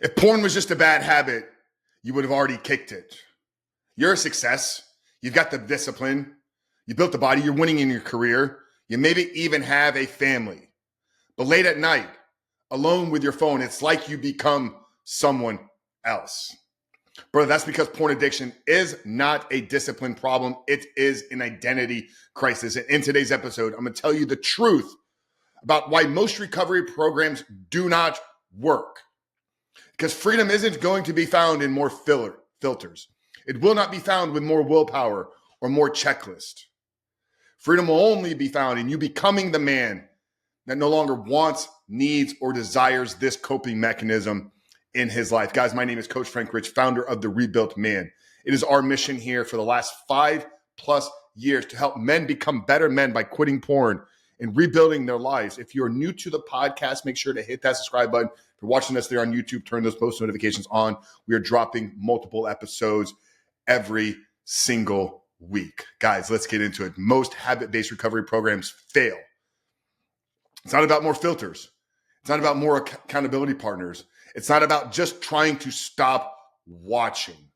If porn was just a bad habit, you would have already kicked it. You're a success. You've got the discipline. You built the body. You're winning in your career. You maybe even have a family. But late at night, alone with your phone, it's like you become someone else. Brother, that's because porn addiction is not a discipline problem. It is an identity crisis. And in today's episode, I'm going to tell you the truth about why most recovery programs do not work. Because freedom isn't going to be found in more filters. It will not be found with more willpower or more checklist. Freedom will only be found in you becoming the man that no longer wants, needs, or desires this coping mechanism in his life. Guys, my name is Coach Frank Rich, founder of The Rebuilt Man. It is our mission here for the last 5+ years to help men become better men by quitting porn and rebuilding their lives. If you're new to the podcast, make sure to hit that subscribe button. If you're watching us there on YouTube, turn those post notifications on. We are dropping multiple episodes every single week. Guys, let's get into it. Most habit-based recovery programs fail. It's not about more filters. It's not about more accountability partners. It's not about just trying to stop watching.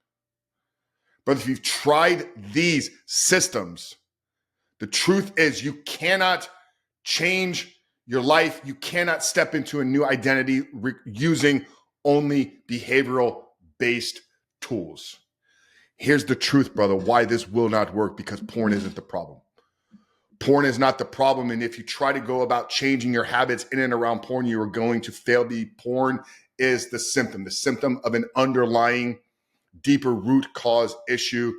But if you've tried these systems, the truth is you cannot change your life. You cannot step into a new identity using only behavioral-based tools. Here's the truth, brother, why this will not work, because porn isn't the problem. Porn is not the problem. And if you try to go about changing your habits in and around porn, you are going to fail. Porn is the symptom of an underlying deeper root cause issue.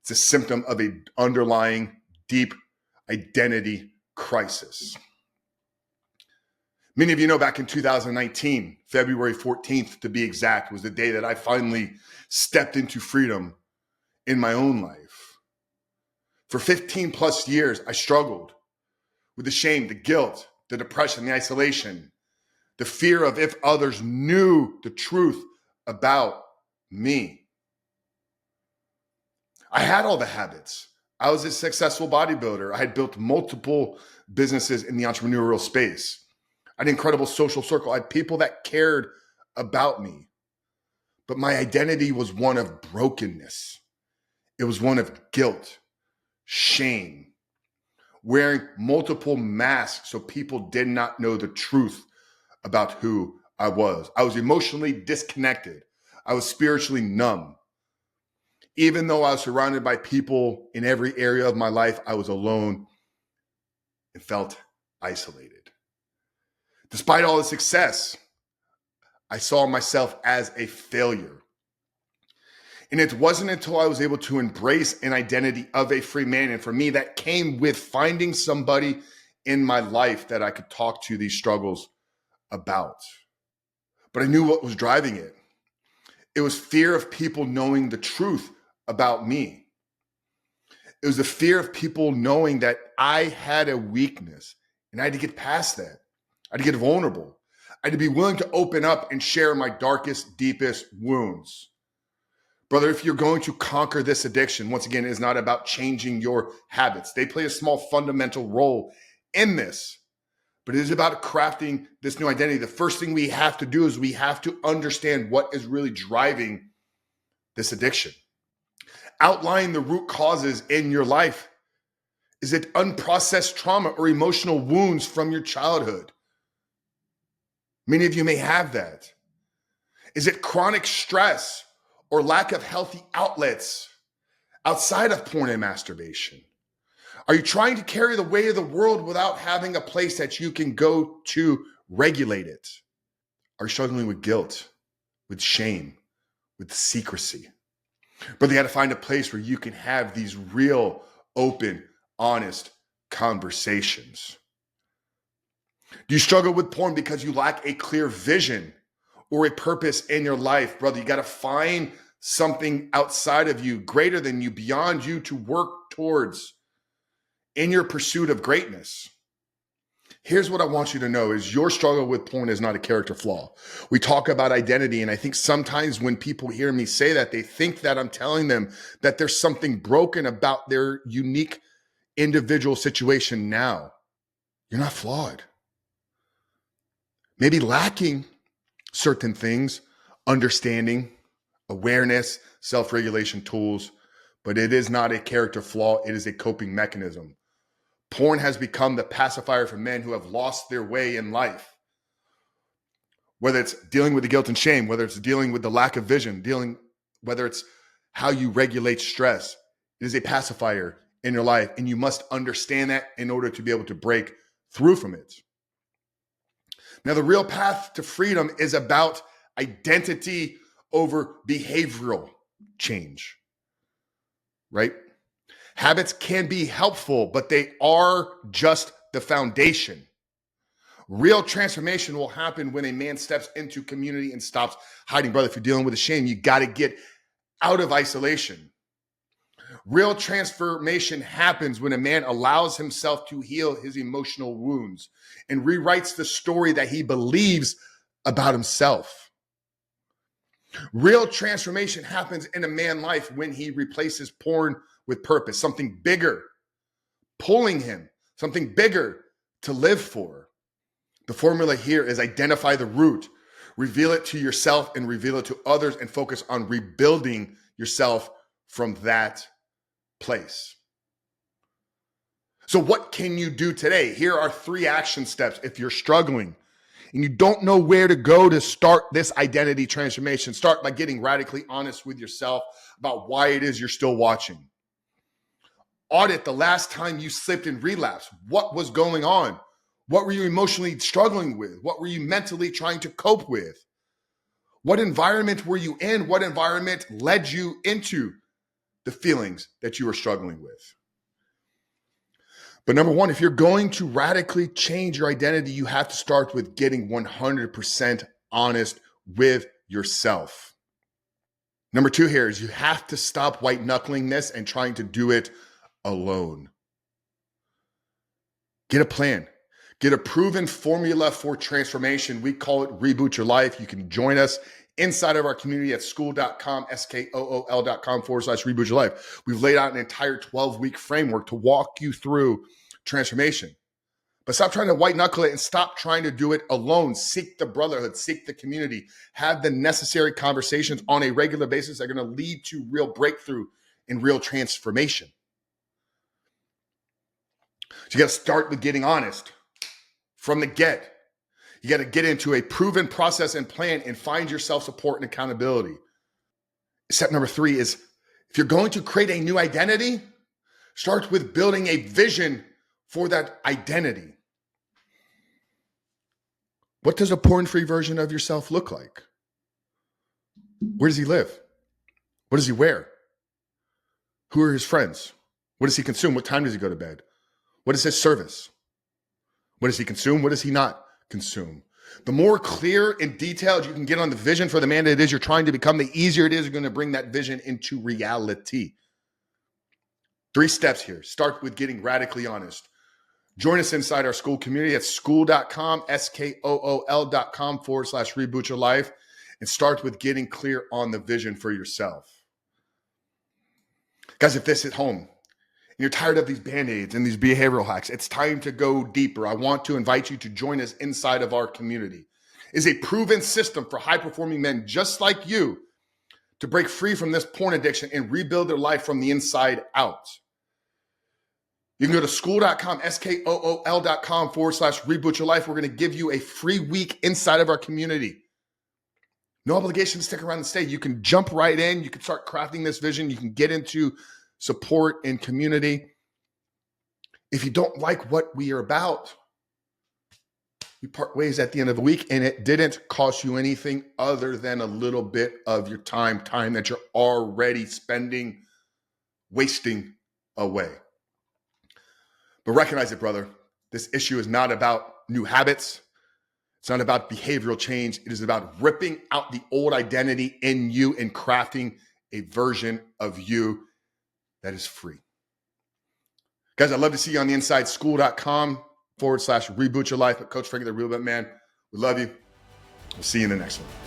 It's a symptom of an underlying deep identity crisis. Many of you know back in 2019, February 14th to be exact, was the day that I finally stepped into freedom in my own life. For 15+ years, I struggled with the shame, the guilt, the depression, the isolation, the fear of if others knew the truth about me. I had all the habits. I was a successful bodybuilder. I had built multiple businesses in the entrepreneurial space. I had an incredible social circle. I had people that cared about me. But my identity was one of brokenness. It was one of guilt, shame, wearing multiple masks so people did not know the truth about who I was. I was emotionally disconnected. I was spiritually numb. Even though I was surrounded by people in every area of my life, I was alone and felt isolated. Despite all the success, I saw myself as a failure. And it wasn't until I was able to embrace an identity of a free man, and for me, that came with finding somebody in my life that I could talk to these struggles about. But I knew what was driving it. It was fear of people knowing the truth about me. It was the fear of people knowing that I had a weakness, and I had to get past that. I had to get vulnerable. I had to be willing to open up and share my darkest, deepest wounds. Brother, if you're going to conquer this addiction, once again, it is not about changing your habits. They play a small fundamental role in this, but it is about crafting this new identity. The first thing we have to do is we have to understand what is really driving this addiction. Outline the root causes in your life. Is it unprocessed trauma or emotional wounds from your childhood? Many of you may have that. Is it chronic stress or lack of healthy outlets outside of porn and masturbation? Are you trying to carry the weight of the world without having a place that you can go to regulate it? Are you struggling with guilt, with shame, with secrecy? But you got to find a place where you can have these real, open, honest conversations. Do you struggle with porn because you lack a clear vision or a purpose in your life? Brother, you got to find something outside of you, greater than you, beyond you, to work towards in your pursuit of greatness. Here's what I want you to know is your struggle with porn is not a character flaw. We talk about identity, and I think sometimes when people hear me say that, they think that I'm telling them that there's something broken about their unique individual situation now. You're not flawed. Maybe lacking certain things, understanding, awareness, self-regulation tools, but it is not a character flaw. It is a coping mechanism. Porn has become the pacifier for men who have lost their way in life. Whether it's dealing with the guilt and shame, whether it's dealing with the lack of vision, whether it's how you regulate stress, it is a pacifier in your life. And you must understand that in order to be able to break through from it. Now, the real path to freedom is about identity over behavioral change, right? Habits can be helpful, but they are just the foundation. Real transformation will happen when a man steps into community and stops hiding. Brother, if you're dealing with a shame, you got to get out of isolation. Real transformation happens when a man allows himself to heal his emotional wounds and rewrites the story that he believes about himself. Real transformation happens in a man's life when he replaces porn with purpose, something bigger, pulling him, something bigger to live for. The formula here is identify the root, reveal it to yourself and reveal it to others, and focus on rebuilding yourself from that place. So what can you do today? Here are 3 action steps if you're struggling and you don't know where to go to start this identity transformation. Start by getting radically honest with yourself about why it is you're still watching. Audit the last time you slipped and relapsed. What was going on? What were you emotionally struggling with? What were you mentally trying to cope with? What environment were you in? What environment led you into the feelings that you were struggling with? But number 1, if you're going to radically change your identity, you have to start with getting 100% honest with yourself. Number 2 here is you have to stop white knuckling this and trying to do it alone. Get a plan. Get a proven formula for transformation. We call it Reboot Your Life. You can join us inside of our community at school.com, SKOOL.com/Reboot Your Life. We've laid out an entire 12-week framework to walk you through transformation. But stop trying to white knuckle it and stop trying to do it alone. Seek the brotherhood, seek the community, have the necessary conversations on a regular basis that are going to lead to real breakthrough and real transformation. So you got to start with getting honest from the get. You got to get into a proven process and plan and find yourself support and accountability. Step number 3 is if you're going to create a new identity, start with building a vision for that identity. What does a porn-free version of yourself look like? Where does he live? What does he wear? Who are his friends? What does he consume? What time does he go to bed? What is his service? What does he consume? What does he not consume? The more clear and detailed you can get on the vision for the man that it is you're trying to become, the easier it is going to bring that vision into reality. 3 steps here. Start with getting radically honest. Join us inside our school community at school.com, SKOOL.com/Reboot Your Life, and start with getting clear on the vision for yourself. Guys, if this hit home and you're tired of these Band-Aids and these behavioral hacks, it's time to go deeper. I want to invite you to join us inside of our community. It's a proven system for high-performing men just like you to break free from this porn addiction and rebuild their life from the inside out. You can go to school.com, SKOOL.com/Reboot Your Life. We're going to give you a free week inside of our community. No obligation to stick around and stay. You can jump right in. You can start crafting this vision. You can get into support and community. If you don't like what we are about, we part ways at the end of the week, and it didn't cost you anything other than a little bit of your time that you're already spending, wasting away. But recognize it, brother. This issue is not about new habits. It's not about behavioral change. It is about ripping out the old identity in you and crafting a version of you that is free. Guys, I'd love to see you on the inside. School.com/Reboot Your Life. Coach Frank, the Real Bet Man. We love you. We'll see you in the next one.